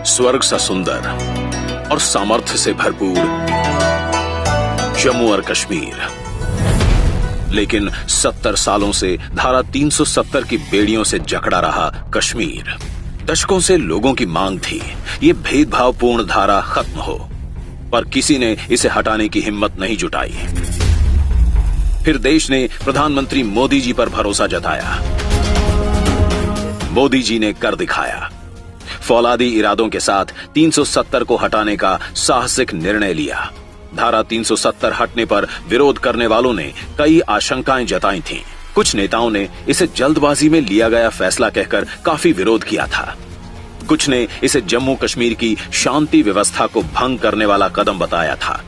स्वर्ग सा सुंदर और सामर्थ्य से भरपूर जम्मू और कश्मीर, लेकिन 70 सालों से धारा 370 की बेड़ियों से जकड़ा रहा कश्मीर। दशकों से लोगों की मांग थी ये भेदभावपूर्ण धारा खत्म हो, पर किसी ने इसे हटाने की हिम्मत नहीं जुटाई। फिर देश ने प्रधानमंत्री मोदी जी पर भरोसा जताया। मोदी जी ने कर दिखाया। फौलादी इरादों के साथ 370 को हटाने का साहसिक निर्णय लिया। धारा 370 हटने पर विरोध करने वालों ने कई आशंकाएं जताई थीं। कुछ नेताओं ने इसे जल्दबाजी में लिया गया फैसला कहकर काफी विरोध किया था। कुछ ने इसे जम्मू कश्मीर की शांति व्यवस्था को भंग करने वाला कदम बताया था।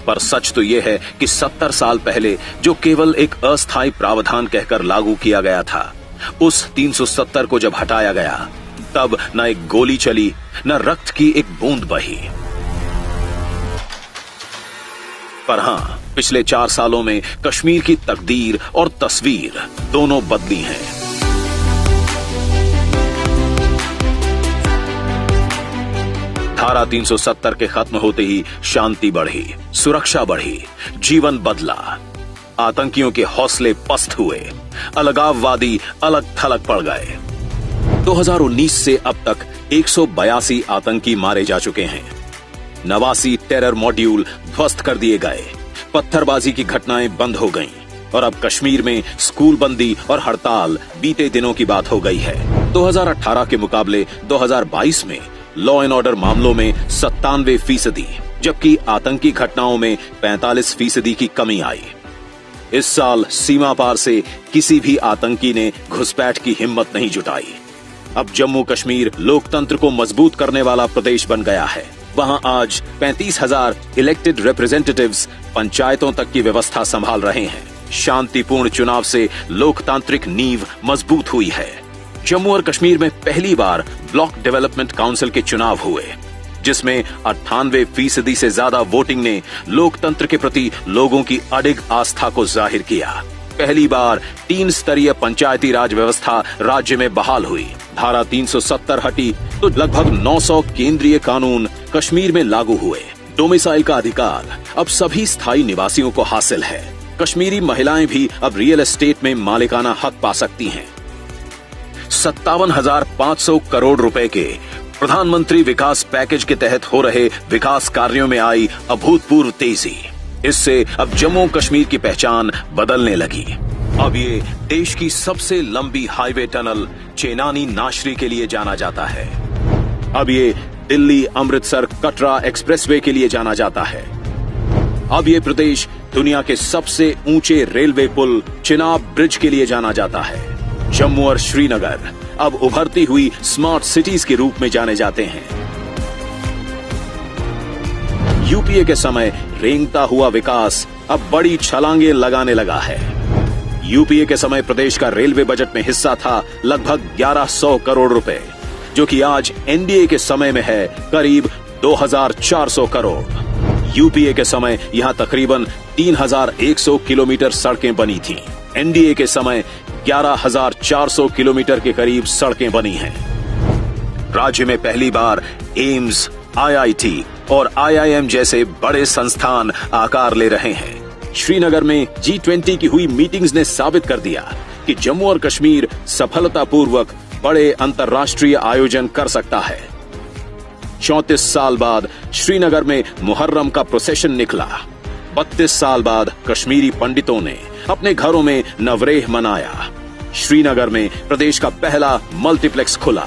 पर सच तो यह है कि 70 साल पहले जो केवल एक अस्थायी प्रावधान कहकर लागू किया गया था, उस 370 को जब हटाया गया तब न एक गोली चली, न रक्त की एक बूंद बही। पर हां, पिछले 4 सालों में कश्मीर की तकदीर और तस्वीर दोनों बदली हैं। धारा 370 के खत्म होते ही शांति बढ़ी, सुरक्षा बढ़ी, जीवन बदला। आतंकियों के हौसले पस्त हुए, अलगाववादी अलग थलग पड़ गए। 2019 से अब तक 182 आतंकी मारे जा चुके हैं। 89 टेरर मॉड्यूल ध्वस्त कर दिए गए, पत्थरबाजी की घटनाएं बंद हो गईं और अब कश्मीर में स्कूल बंदी और हड़ताल बीते दिनों की बात हो गई है। 2018 के मुकाबले 2022 में लॉ एंड ऑर्डर मामलों में 97%, जबकि आतंकी घटनाओं में 45% की कमी आई। इस साल सीमा पार से किसी भी आतंकी ने घुसपैठ की हिम्मत नहीं जुटाई। अब जम्मू कश्मीर लोकतंत्र को मजबूत करने वाला प्रदेश बन गया है। वहां आज 35,000 इलेक्टेड रिप्रेजेंटेटिव्स पंचायतों तक की व्यवस्था संभाल रहे हैं। शांतिपूर्ण चुनाव से लोकतांत्रिक नींव मजबूत हुई है। जम्मू और कश्मीर में पहली बार ब्लॉक डेवलपमेंट काउंसिल के चुनाव हुए, जिसमें 98% से ज्यादा वोटिंग ने लोकतंत्र के प्रति लोगों की अडिग आस्था को जाहिर किया। पहली बार 3 स्तरीय पंचायती राज व्यवस्था राज्य में बहाल हुई। धारा 370 हटी तो लगभग 900 केंद्रीय कानून कश्मीर में लागू हुए। डोमिसाइल का अधिकार अब सभी स्थायी निवासियों को हासिल है। कश्मीरी महिलाएं भी अब रियल एस्टेट में मालिकाना हक पा सकती हैं। 57,500 करोड़ रुपए के प्रधानमंत्री विकास पैकेज के तहत हो रहे विकास कार्यों में आई अभूतपूर्व तेजी। इससे अब जम्मू कश्मीर की पहचान बदलने लगी। अब ये देश की सबसे लंबी हाईवे टनल चेनानी नाशरी के लिए जाना जाता है। अब ये दिल्ली अमृतसर कटरा एक्सप्रेसवे के लिए जाना जाता है। अब ये प्रदेश दुनिया के सबसे ऊंचे रेलवे पुल चिनाब ब्रिज के लिए जाना जाता है। जम्मू और श्रीनगर अब उभरती हुई स्मार्ट सिटीज के रूप में जाने जाते हैं। यूपीए के समय रेंगता हुआ विकास अब बड़ी छलांगे लगाने लगा है। यूपीए के समय प्रदेश का रेलवे बजट में हिस्सा था लगभग 1100 करोड़ रुपए, जो कि आज एनडीए के समय में है करीब 2400 करोड़। यूपीए के समय यहां तकरीबन 3100 किलोमीटर सड़कें बनी थीं। एनडीए के समय 11,400 किलोमीटर के करीब सड़कें बनी हैं। राज्य में पहली बार एम्स, आईआईटी और आईआईएम जैसे बड़े संस्थान आकार ले रहे हैं। श्रीनगर में G20 की हुई मीटिंग्स ने साबित कर दिया कि जम्मू और कश्मीर सफलतापूर्वक बड़े अंतर्राष्ट्रीय आयोजन कर सकता है। 34 साल बाद श्रीनगर में मुहर्रम का प्रोसेशन निकला। 32 साल बाद कश्मीरी पंडितों ने अपने घरों में नवरेह मनाया। श्रीनगर में प्रदेश का पहला मल्टीप्लेक्स खुला।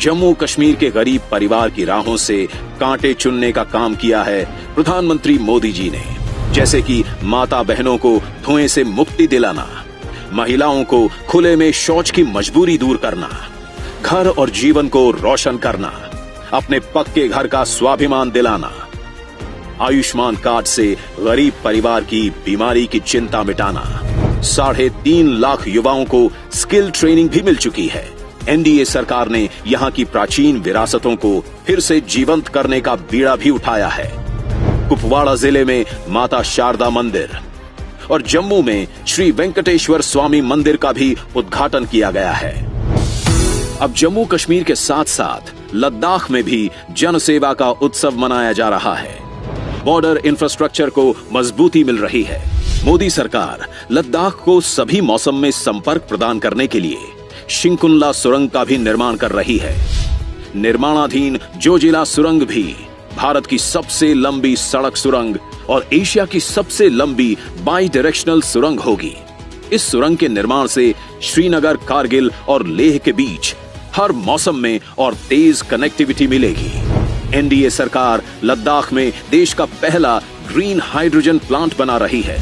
जम्मू कश्मीर के गरीब परिवार की राहों से कांटे चुनने का काम किया है प्रधानमंत्री मोदी जी ने, जैसे कि माता बहनों को धुएं से मुक्ति दिलाना, महिलाओं को खुले में शौच की मजबूरी दूर करना, घर और जीवन को रोशन करना, अपने पक्के घर का स्वाभिमान दिलाना, आयुष्मान कार्ड से गरीब परिवार की बीमारी की चिंता मिटाना। 3.5 लाख युवाओं को स्किल ट्रेनिंग भी मिल चुकी है। एनडीए सरकार ने यहां की प्राचीन विरासतों को फिर से जीवंत करने का बीड़ा भी उठाया है। कुपवाड़ा जिले में माता शारदा मंदिर और जम्मू में श्री वेंकटेश्वर स्वामी मंदिर का भी उद्घाटन किया गया है। अब जम्मू कश्मीर के साथ साथ लद्दाख में भी जनसेवा का उत्सव मनाया जा रहा है। बॉर्डर इंफ्रास्ट्रक्चर को मजबूती मिल रही है। मोदी सरकार लद्दाख को सभी मौसम में संपर्क प्रदान करने के लिए शिंकुनला सुरंग का भी निर्माण कर रही है। निर्माणाधीन जोजिला सुरंग भी भारत की सबसे लंबी सड़क सुरंग और एशिया की सबसे लंबी बाई डायरेक्शनल सुरंग होगी। इस सुरंग के निर्माण से श्रीनगर, कारगिल और लेह के बीच हर मौसम में और तेज कनेक्टिविटी मिलेगी। एनडीए सरकार लद्दाख में देश का पहला ग्रीन हाइड्रोजन प्लांट बना रही है।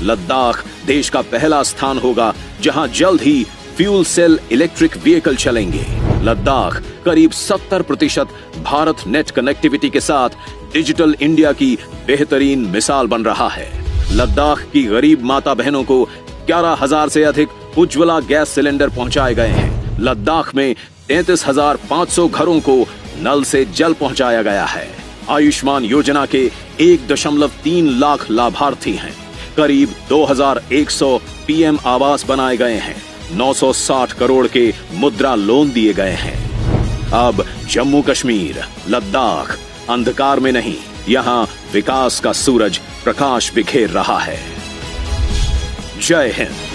लद्दाख देश का पहला स्थान होगा जहां जल्द ही फ्यूल सेल इलेक्ट्रिक व्हीकल चलेंगे। लद्दाख करीब 70% भारत नेट कनेक्टिविटी के साथ डिजिटल इंडिया की बेहतरीन मिसाल बन रहा है। लद्दाख की गरीब माता बहनों को 11,000 से अधिक उज्ज्वला गैस सिलेंडर पहुंचाए गए हैं। लद्दाख में 33,500 घरों को नल से जल पहुंचाया गया है। आयुष्मान योजना के 1.3 लाख लाभार्थी हैं। करीब 2,100 पीएम आवास बनाए गए हैं। 960 करोड़ के मुद्रा लोन दिए गए हैं। अब जम्मू कश्मीर, लद्दाख अंधकार में नहीं, यहां विकास का सूरज प्रकाश बिखेर रहा है। जय हिंद।